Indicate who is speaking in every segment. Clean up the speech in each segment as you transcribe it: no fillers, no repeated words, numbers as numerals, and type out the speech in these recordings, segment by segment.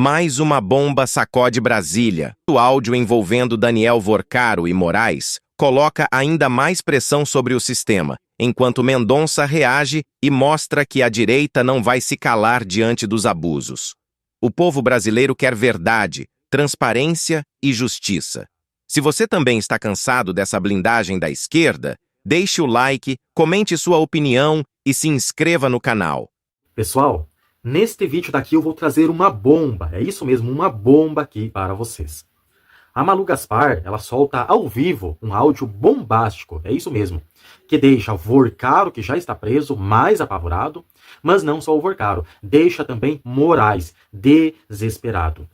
Speaker 1: Mais uma bomba sacode Brasília. O áudio envolvendo Daniel Vorcaro e Moraes coloca ainda mais pressão sobre o sistema, enquanto Mendonça reage e mostra que a direita não vai se calar diante dos abusos. O povo brasileiro quer verdade, transparência e justiça. Se você também está cansado dessa blindagem da esquerda, deixe o like, comente sua opinião e se inscreva no canal.
Speaker 2: Pessoal, neste vídeo daqui eu vou trazer uma bomba, é isso mesmo, uma bomba aqui para vocês. A Malu Gaspar, ela solta ao vivo um áudio bombástico, é isso mesmo, que deixa o Vorcaro, que já está preso, mais apavorado, mas não só o Vorcaro, deixa também Moraes desesperado.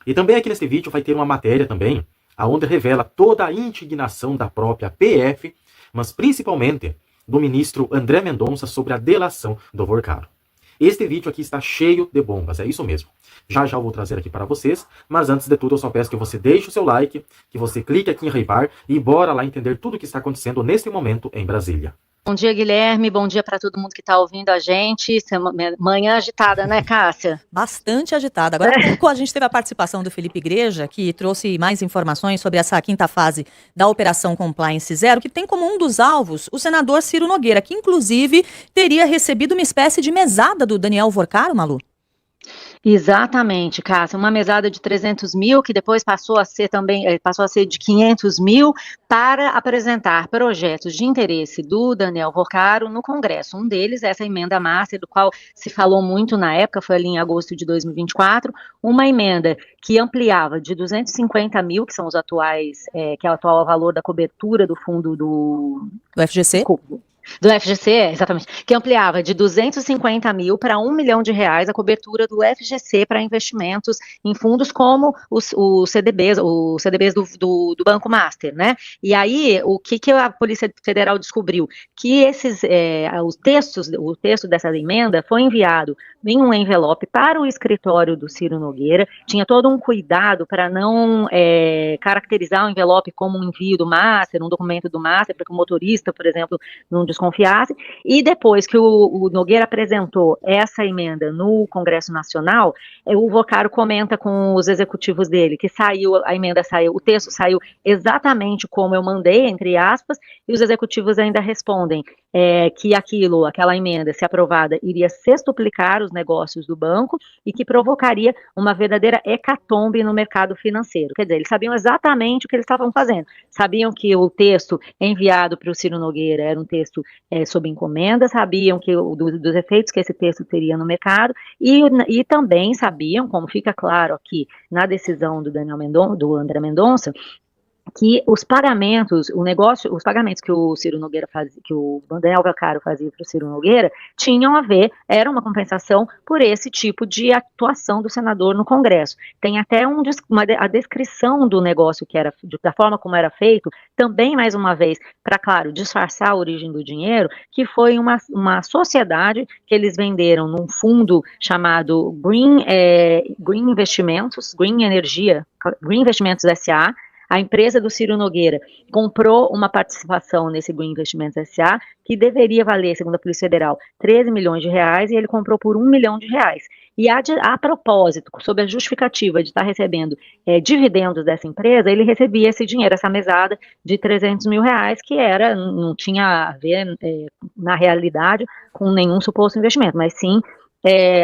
Speaker 2: E também aqui nesse vídeo vai ter uma matéria também, onde revela toda a indignação da própria PF, mas principalmente do ministro André Mendonça sobre a delação do Vorcaro. Este vídeo aqui está cheio de bombas, é isso mesmo. Já já eu vou trazer aqui para vocês, mas antes de tudo eu só peço que você deixe o seu like, que você clique aqui em arquivar e bora lá entender tudo o que está acontecendo nesse momento em Brasília.
Speaker 3: Bom dia, Guilherme. Bom dia para todo mundo que está ouvindo a gente. Manhã agitada, né, Cássia?
Speaker 4: Bastante agitada. Agora há pouco a gente teve a participação do Felipe Igreja, que trouxe mais informações sobre essa quinta fase da Operação Compliance Zero, que tem como um dos alvos o senador Ciro Nogueira, que inclusive teria recebido uma espécie de mesada do Daniel Vorcaro, Malu?
Speaker 3: Exatamente, Cássia, uma mesada de 300 mil, que depois passou a ser de 500 mil, para apresentar projetos de interesse do Daniel Vorcaro no Congresso. Um deles é essa emenda master, do qual se falou muito na época, foi ali em agosto de 2024, uma emenda que ampliava de 250 mil, que são os atuais, que é o atual valor da cobertura do fundo do
Speaker 4: FGC?
Speaker 3: Desculpa. Do FGC, exatamente, que ampliava de 250 mil para R$1 milhão a cobertura do FGC para investimentos em fundos como os CDBs do Banco Master, né? E aí, o que a Polícia Federal descobriu? Que o texto dessa emenda foi enviado em um envelope para o escritório do Ciro Nogueira, tinha todo um cuidado para não caracterizar o envelope como um envio do Master, um documento do Master, para que o motorista, por exemplo, não desconfiasse, e depois que o Nogueira apresentou essa emenda no Congresso Nacional, o Vorcaro comenta com os executivos dele que a emenda saiu, o texto saiu exatamente como eu mandei, entre aspas, e os executivos ainda respondem que aquela emenda, se aprovada, iria sextuplicar os negócios do banco e que provocaria uma verdadeira hecatombe no mercado financeiro. Quer dizer, eles sabiam exatamente o que eles estavam fazendo, sabiam que o texto enviado para o Ciro Nogueira era um texto sob encomenda, sabiam que dos efeitos que esse texto teria no mercado e também sabiam, como fica claro aqui na decisão do André Mendonça, que os pagamentos que o Ciro Nogueira fazia, que o Daniel Vorcaro fazia para o Ciro Nogueira, tinham a ver, era uma compensação por esse tipo de atuação do senador no Congresso. Tem até a descrição do negócio da forma como era feito, também mais uma vez, para, claro, disfarçar a origem do dinheiro, que foi uma sociedade que eles venderam num fundo chamado Green Investimentos, Green Investimentos S.A., a empresa do Ciro Nogueira comprou uma participação nesse Green Investimentos S.A. que deveria valer, segundo a Polícia Federal, 13 milhões de reais e ele comprou por R$1 milhão. E a propósito, sob a justificativa de estar recebendo dividendos dessa empresa, ele recebia esse dinheiro, essa mesada de 300 mil reais, que não tinha a ver, na realidade, com nenhum suposto investimento, mas sim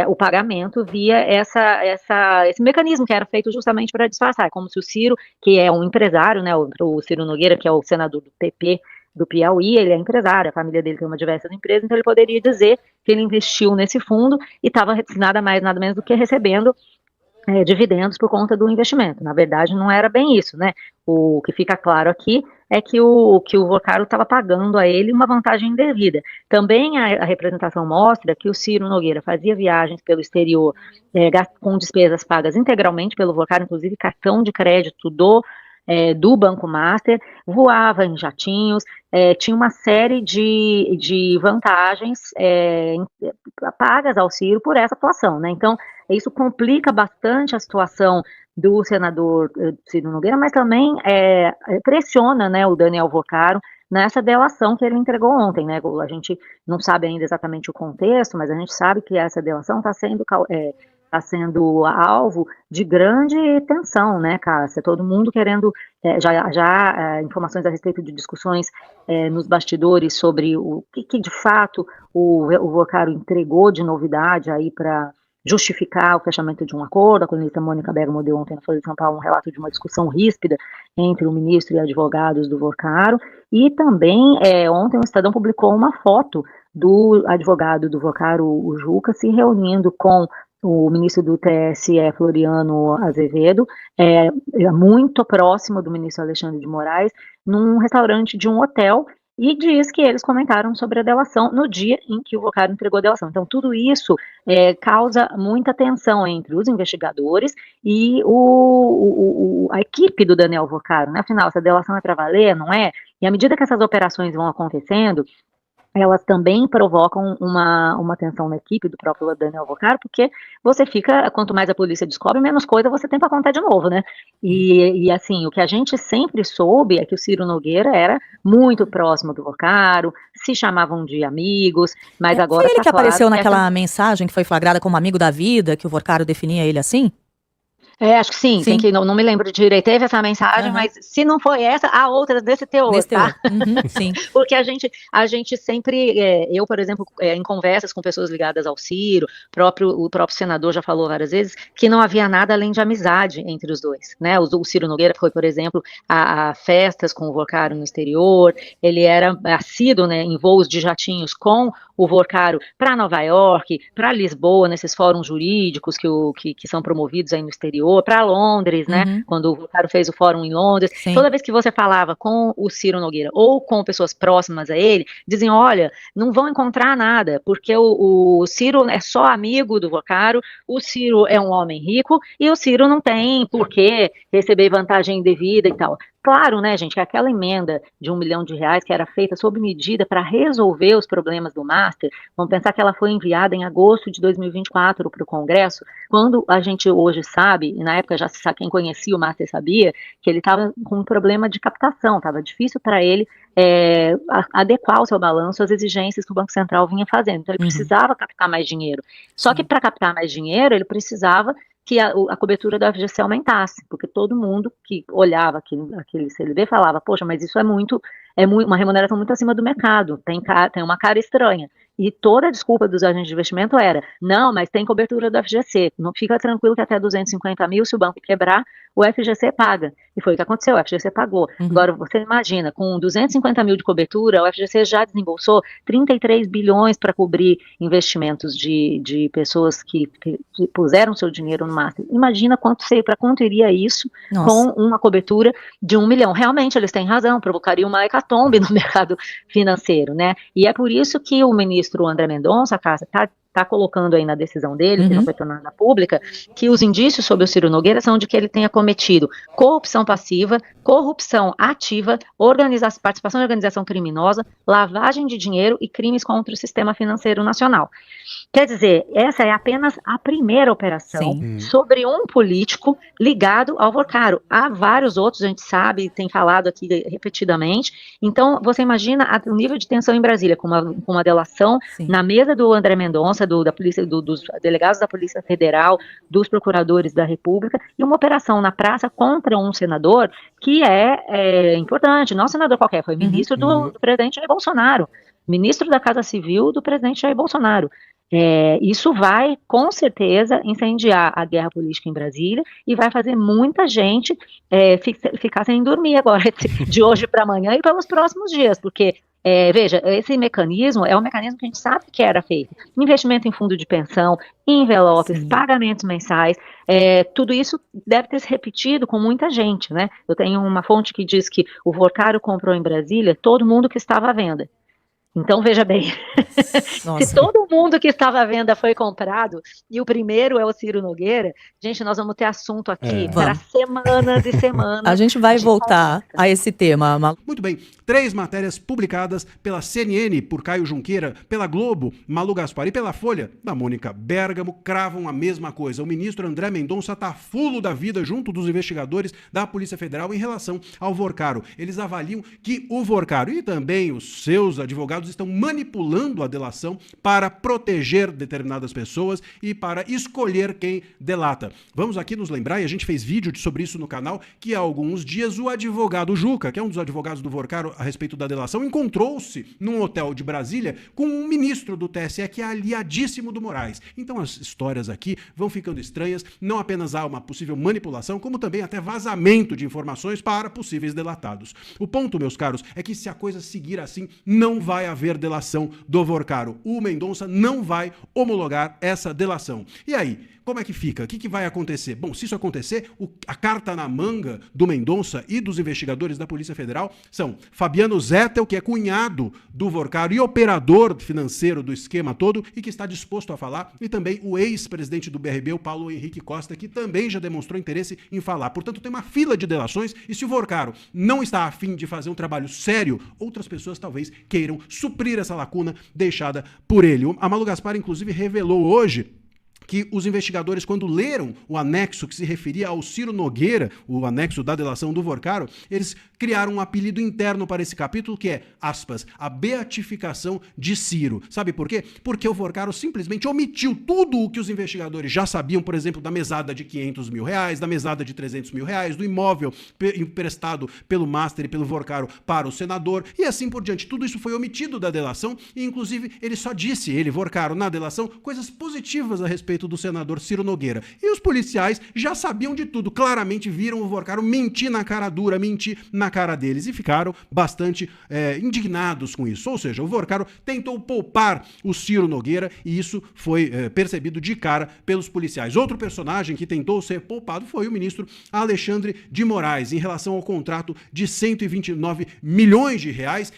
Speaker 3: o pagamento via esse mecanismo que era feito justamente para disfarçar, como se o Ciro, que é um empresário, né, o Ciro Nogueira, que é o senador do PP do Piauí, ele é empresário, a família dele tem uma diversas empresas, então ele poderia dizer que ele investiu nesse fundo e estava nada mais, nada menos do que recebendo dividendos por conta do investimento. Na verdade, não era bem isso, né? O que fica claro aqui é que o Vorcaro estava pagando a ele uma vantagem indevida. Também a representação mostra que o Ciro Nogueira fazia viagens pelo exterior com despesas pagas integralmente pelo Vorcaro, inclusive cartão de crédito do Banco Master, voava em jatinhos, tinha uma série de vantagens pagas ao Ciro por essa atuação, né? Então, isso complica bastante a situação do senador Ciro Nogueira, mas também pressiona, né, o Daniel Vorcaro nessa delação que ele entregou ontem, né? A gente não sabe ainda exatamente o contexto, mas a gente sabe que essa delação está sendo está sendo alvo de grande tensão, né, Cássia? Todo mundo querendo, já informações a respeito de discussões nos bastidores sobre o que de fato o Vocaro entregou de novidade aí para justificar o fechamento de um acordo. A colunista Mônica Bergamo deu ontem na Folha de São Paulo um relato de uma discussão ríspida entre o ministro e advogados do Vocaro, e também ontem o Estadão publicou uma foto do advogado do Vocaro, o Juca, se reunindo com o ministro do TSE, Floriano Azevedo, muito próximo do ministro Alexandre de Moraes, num restaurante de um hotel, e diz que eles comentaram sobre a delação no dia em que o Vocaro entregou a delação. Então, tudo isso causa muita tensão entre os investigadores e a equipe do Daniel Vocaro, né? Afinal, essa delação é para valer, não é? E à medida que essas operações vão acontecendo, elas também provocam uma tensão na equipe do próprio Daniel Vocaro, porque você fica, quanto mais a polícia descobre, menos coisa você tem para contar de novo, né? E assim, o que a gente sempre soube é que o Ciro Nogueira era muito próximo do Vocaro, se chamavam de amigos, mas agora
Speaker 4: foi ele que apareceu
Speaker 3: claro
Speaker 4: naquela mensagem que foi flagrada como amigo da vida, que o Vocaro definia ele assim?
Speaker 3: Acho que sim. Tem que, não me lembro direito, teve essa mensagem, mas se não foi essa, há outras desse teor, tá?
Speaker 4: Sim.
Speaker 3: Porque a gente sempre, eu, por exemplo, em conversas com pessoas ligadas ao Ciro, o próprio senador já falou várias vezes que não havia nada além de amizade entre os dois, né? O Ciro Nogueira foi, por exemplo, a festas com o Vocaro no exterior, ele era assíduo, né, em voos de jatinhos com o Vocaro para Nova York, para Lisboa, nesses fóruns jurídicos que são promovidos aí no exterior, para Londres, né, quando o Vocaro fez o fórum em Londres. Sim. Toda vez que você falava com o Ciro Nogueira ou com pessoas próximas a ele, diziam, olha, não vão encontrar nada, porque o Ciro é só amigo do Vocaro, o Ciro é um homem rico e o Ciro não tem por que receber vantagem indevida e tal. Claro, né, gente, que aquela emenda de R$1 milhão que era feita sob medida para resolver os problemas do Master, vamos pensar que ela foi enviada em agosto de 2024 para o Congresso, quando a gente hoje sabe, e na época já se sabe, quem conhecia o Master sabia, que ele estava com um problema de captação, estava difícil para ele adequar o seu balanço às exigências que o Banco Central vinha fazendo, então ele precisava captar mais dinheiro. Só que para captar mais dinheiro, ele precisava que a cobertura da FGC aumentasse, porque todo mundo que olhava aquele CLB falava, poxa, mas isso é uma remuneração muito acima do mercado, tem uma cara estranha. E toda a desculpa dos agentes de investimento era, não, mas tem cobertura do FGC, não fica tranquilo que até 250 mil, se o banco quebrar, o FGC paga. E foi o que aconteceu, o FGC pagou. Agora, você imagina, com 250 mil de cobertura, o FGC já desembolsou 33 bilhões para cobrir investimentos de pessoas que puseram seu dinheiro no Master. Imagina para quanto iria isso com uma cobertura de R$1 milhão. Realmente, eles têm razão, provocaria uma hecatombe no mercado financeiro, né? E é por isso que o ministro André Mendonça, está colocando aí na decisão dele, que não foi tornada pública, que os indícios sobre o Ciro Nogueira são de que ele tenha cometido corrupção passiva, corrupção ativa, participação em organização criminosa, lavagem de dinheiro e crimes contra o sistema financeiro nacional. Quer dizer, essa é apenas a primeira operação sobre um político ligado ao Vocaro. Há vários outros, a gente sabe, tem falado aqui repetidamente. Então, você imagina o nível de tensão em Brasília, com uma delação na mesa do André Mendonça, da polícia, dos delegados da Polícia Federal, dos procuradores da República, e uma operação na praça contra um senador que é importante, não senador qualquer, foi ministro do presidente Jair Bolsonaro, ministro da Casa Civil do presidente Jair Bolsonaro. Isso vai, com certeza, incendiar a guerra política em Brasília e vai fazer muita gente ficar sem dormir agora, de hoje para amanhã e pelos próximos dias, porque, veja, esse mecanismo é um mecanismo que a gente sabe que era feito. Investimento em fundo de pensão, envelopes, pagamentos mensais, tudo isso deve ter se repetido com muita gente, né? Eu tenho uma fonte que diz que o Vocaro comprou em Brasília todo mundo que estava à venda. Então, veja bem, se todo mundo que estava à venda foi comprado, e o primeiro é o Ciro Nogueira, gente, nós vamos ter assunto aqui para semanas e semanas.
Speaker 4: A gente vai voltar a esse tema, Malu.
Speaker 5: Muito bem, 3 matérias publicadas pela CNN, por Caio Junqueira, pela Globo, Malu Gaspar, e pela Folha, da Mônica Bergamo, cravam a mesma coisa. O ministro André Mendonça está fulo da vida junto dos investigadores da Polícia Federal em relação ao Vocaro. Eles avaliam que o Vocaro e também os seus advogados advogados estão manipulando a delação para proteger determinadas pessoas e para escolher quem delata. Vamos aqui nos lembrar, e a gente fez vídeo sobre isso no canal, que há alguns dias o advogado Juca, que é um dos advogados do Vorcaro a respeito da delação, encontrou-se num hotel de Brasília com um ministro do TSE que é aliadíssimo do Moraes. Então as histórias aqui vão ficando estranhas, não apenas há uma possível manipulação, como também até vazamento de informações para possíveis delatados. O ponto, meus caros, é que se a coisa seguir assim, não vai haver delação do Vorcaro. O Mendonça não vai homologar essa delação. E aí? Como é que fica? O que vai acontecer? Bom, se isso acontecer, a carta na manga do Mendonça e dos investigadores da Polícia Federal são Fabiano Zettel, que é cunhado do Vorcaro e operador financeiro do esquema todo e que está disposto a falar, e também o ex-presidente do BRB, o Paulo Henrique Costa, que também já demonstrou interesse em falar. Portanto, tem uma fila de delações e se o Vorcaro não está a fim de fazer um trabalho sério, outras pessoas talvez queiram suprir essa lacuna deixada por ele. A Malu Gaspar, inclusive, revelou hoje que os investigadores, quando leram o anexo que se referia ao Ciro Nogueira, o anexo da delação do Vorcaro, eles criaram um apelido interno para esse capítulo que é, aspas, a beatificação de Ciro. Sabe por quê? Porque o Vorcaro simplesmente omitiu tudo o que os investigadores já sabiam, por exemplo, da mesada de R$500 mil, da mesada de R$300 mil, do imóvel emprestado pelo Master e pelo Vorcaro para o senador, e assim por diante. Tudo isso foi omitido da delação e, inclusive, ele só disse, Vorcaro, na delação, coisas positivas a respeito do senador Ciro Nogueira. E os policiais já sabiam de tudo, claramente viram o Vorcaro mentir na cara dura, mentir na cara deles e ficaram bastante indignados com isso. Ou seja, o Vorcaro tentou poupar o Ciro Nogueira e isso foi percebido de cara pelos policiais. Outro personagem que tentou ser poupado foi o ministro Alexandre de Moraes, em relação ao contrato de R$129 milhões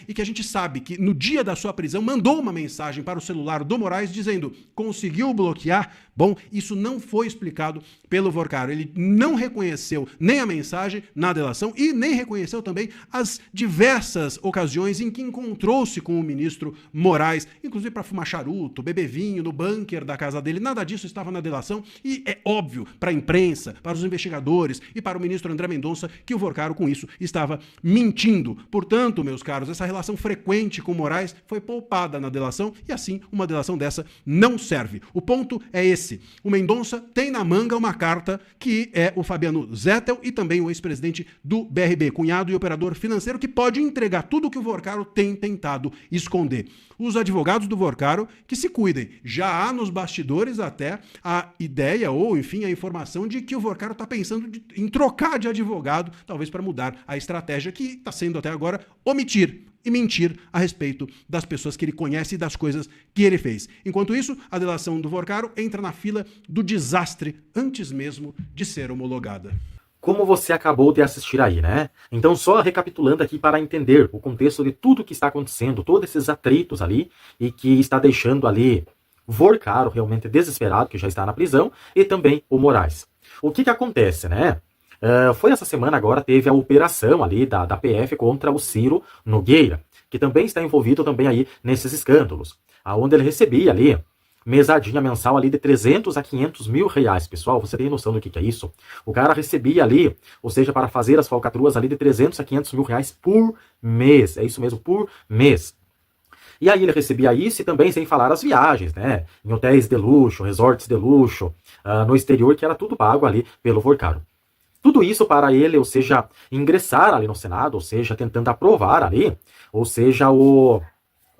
Speaker 5: e que a gente sabe que no dia da sua prisão mandou uma mensagem para o celular do Moraes dizendo: conseguiu bloquear? Bom, isso não foi explicado pelo Vorcaro. Ele não reconheceu nem a mensagem na delação e nem reconheceu também as diversas ocasiões em que encontrou-se com o ministro Moraes, inclusive para fumar charuto, beber vinho no bunker da casa dele. Nada disso estava na delação e é óbvio para a imprensa, para os investigadores e para o ministro André Mendonça que o Vorcaro com isso estava mentindo. Portanto, meus caros, essa relação frequente com Moraes foi poupada na delação e assim uma delação dessa não serve. O ponto é esse. O Mendonça tem na manga uma carta que é o Fabiano Zettel e também o ex-presidente do BRB, cunhado e operador financeiro, que pode entregar tudo o que o Vorcaro tem tentado esconder. Os advogados do Vorcaro que se cuidem. Já há nos bastidores até a ideia ou, enfim, a informação de que o Vorcaro está pensando em trocar de advogado, talvez para mudar a estratégia que está sendo até agora omitir e mentir a respeito das pessoas que ele conhece e das coisas que ele fez. Enquanto isso, a delação do Vorcaro entra na fila do desastre antes mesmo de ser homologada.
Speaker 2: Como você acabou de assistir aí, né? Então, só recapitulando aqui para entender o contexto de tudo que está acontecendo, todos esses atritos ali, e que está deixando ali Vorcaro realmente desesperado, que já está na prisão, e também o Moraes. O que acontece, né? Foi essa semana agora, teve a operação ali da PF contra o Ciro Nogueira, que também está envolvido também aí nesses escândalos, aonde ele recebia ali mesadinha mensal ali de 300 a 500 mil reais. Pessoal, você tem noção do que é isso? O cara recebia ali, ou seja, para fazer as falcatruas ali de 300 a 500 mil reais por mês. É isso mesmo, por mês. E aí ele recebia isso e também sem falar as viagens, né? Em hotéis de luxo, resorts de luxo, no exterior, que era tudo pago ali pelo Vorcaro. Tudo isso para ele, ou seja, ingressar ali no Senado, ou seja, tentando aprovar ali, ou seja, o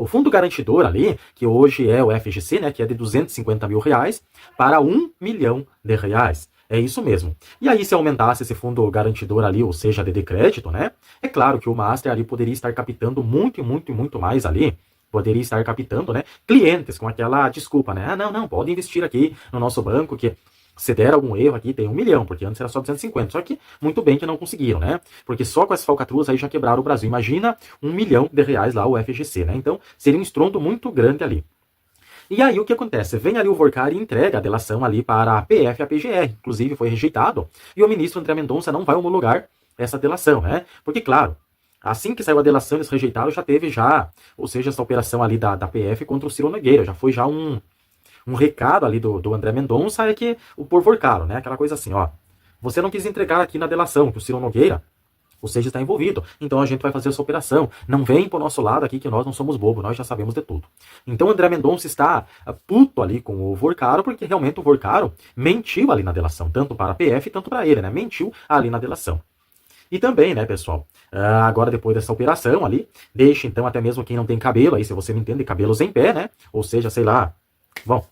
Speaker 2: fundo garantidor ali, que hoje é o FGC, né, que é de 250 mil reais, para 1 milhão de reais. É isso mesmo. E aí, se aumentasse esse fundo garantidor ali, ou seja, de crédito, né, é claro que o Master ali poderia estar captando muito mais ali, poderia estar captando, né, clientes com aquela desculpa, né, não, pode investir aqui no nosso banco, que se der algum erro aqui, tem 1 milhão, porque antes era só 250. Só que, muito bem que não conseguiram, né? Porque só com essas falcatruas aí já quebraram o Brasil. Imagina 1 milhão de reais lá, o FGC, né? Então, seria um estrondo muito grande ali. E aí, o que acontece? Vem ali o Vorcaro e entrega a delação ali para a PF e a PGR. Inclusive, foi rejeitado. E o ministro André Mendonça não vai homologar essa delação, né? Porque, claro, assim que saiu a delação, eles rejeitaram, já teve ou seja, essa operação ali da PF contra o Ciro Nogueira. Já foi já um recado ali do André Mendonça, é que o por Vorcaro, né? Aquela coisa assim, ó. Você não quis entregar aqui na delação que o Ciro Nogueira Você já está envolvido. Então a gente vai fazer essa operação. Não vem pro nosso lado aqui que nós não somos bobos, nós já sabemos de tudo. Então André Mendonça está puto ali com o Vorcaro, porque realmente o Vorcaro mentiu ali na delação, tanto para a PF, tanto para ele, né? Mentiu ali na delação. E também, né, pessoal, agora depois dessa operação ali, deixa então até mesmo quem não tem cabelo, aí se você me entende, cabelos em pé, né? Ou seja, sei lá, bom,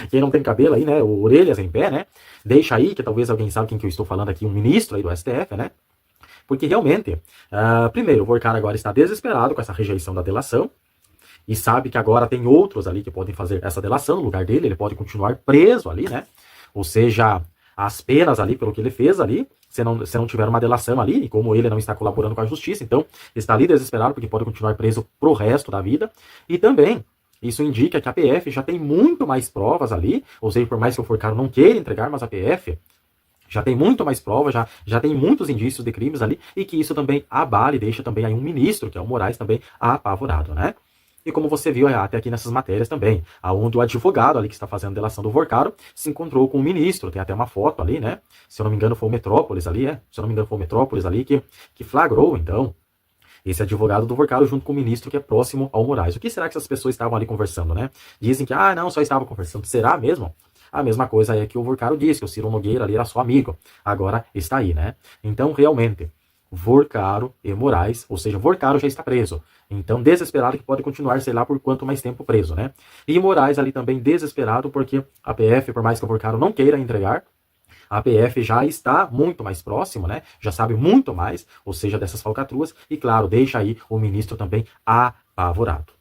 Speaker 2: quem não tem cabelo aí, né, orelhas em pé, né? Deixa aí, que talvez alguém sabe quem que eu estou falando aqui, um ministro aí do STF, né? Porque realmente, primeiro, o Vorcaro agora está desesperado com essa rejeição da delação e sabe que agora tem outros ali que podem fazer essa delação no lugar dele, ele pode continuar preso ali, né? Ou seja, as penas ali pelo que ele fez ali, se não tiver uma delação ali, e como ele não está colaborando com a justiça, então está ali desesperado porque pode continuar preso pro resto da vida. E também, isso indica que a PF já tem muito mais provas ali, ou seja, por mais que o Vorcaro não queira entregar, mas a PF já tem muito mais provas, já tem muitos indícios de crimes ali, e que isso também abala e deixa também aí um ministro, que é o Moraes, também apavorado, né? E como você viu até aqui nessas matérias também, aonde o advogado ali que está fazendo a delação do Vorcaro se encontrou com o ministro, tem até uma foto ali, né? Se eu não me engano foi o Metrópolis ali, Se eu não me engano foi o Metrópolis ali que flagrou, então, esse advogado do Vorcaro junto com o ministro que é próximo ao Moraes. O que será que essas pessoas estavam ali conversando, né? Dizem que, não, só estavam conversando. Será mesmo? A mesma coisa é que o Vorcaro disse, que o Ciro Nogueira ali era só amigo. Agora está aí, né? Então, realmente, Vorcaro e Moraes, ou seja, Vorcaro já está preso. Então, desesperado que pode continuar, sei lá, por quanto mais tempo preso, né? E Moraes ali também desesperado porque a PF, por mais que o Vorcaro não queira entregar, a PF já está muito mais próximo, né? Já sabe muito mais, ou seja, dessas falcatruas. E, claro, deixa aí o ministro também apavorado.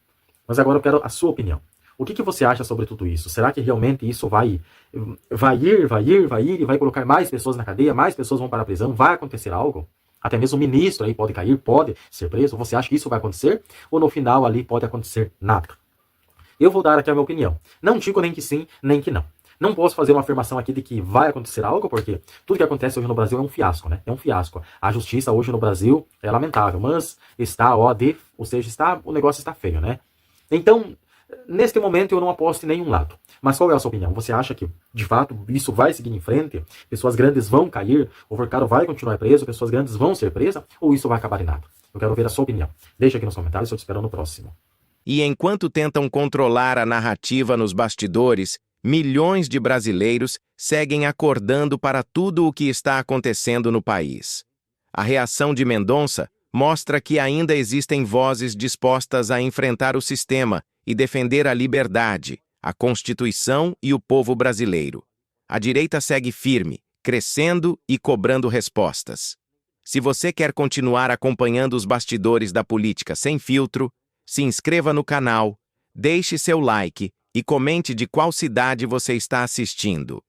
Speaker 2: Mas agora eu quero a sua opinião. O que você acha sobre tudo isso? Será que realmente isso vai ir e vai colocar mais pessoas na cadeia, mais pessoas vão para a prisão? Vai acontecer algo? Até mesmo o ministro aí pode cair, pode ser preso. Você acha que isso vai acontecer? Ou no final ali pode acontecer nada? Eu vou dar aqui a minha opinião. Não digo nem que sim, nem que não. Não posso fazer uma afirmação aqui de que vai acontecer algo, porque tudo que acontece hoje no Brasil é um fiasco, né? É um fiasco. A justiça hoje no Brasil é lamentável, mas está, ou seja, o negócio está feio, né? Então, neste momento eu não aposto em nenhum lado. Mas qual é a sua opinião? Você acha que, de fato, isso vai seguir em frente? Pessoas grandes vão cair? O Vorcaro vai continuar preso? Pessoas grandes vão ser presas? Ou isso vai acabar em nada? Eu quero ver a sua opinião. Deixa aqui nos comentários, eu te espero no próximo.
Speaker 1: E enquanto tentam controlar a narrativa nos bastidores, milhões de brasileiros seguem acordando para tudo o que está acontecendo no país. A reação de Mendonça mostra que ainda existem vozes dispostas a enfrentar o sistema e defender a liberdade, a Constituição e o povo brasileiro. A direita segue firme, crescendo e cobrando respostas. Se você quer continuar acompanhando os bastidores da política sem filtro, se inscreva no canal, deixe seu like e comente de qual cidade você está assistindo.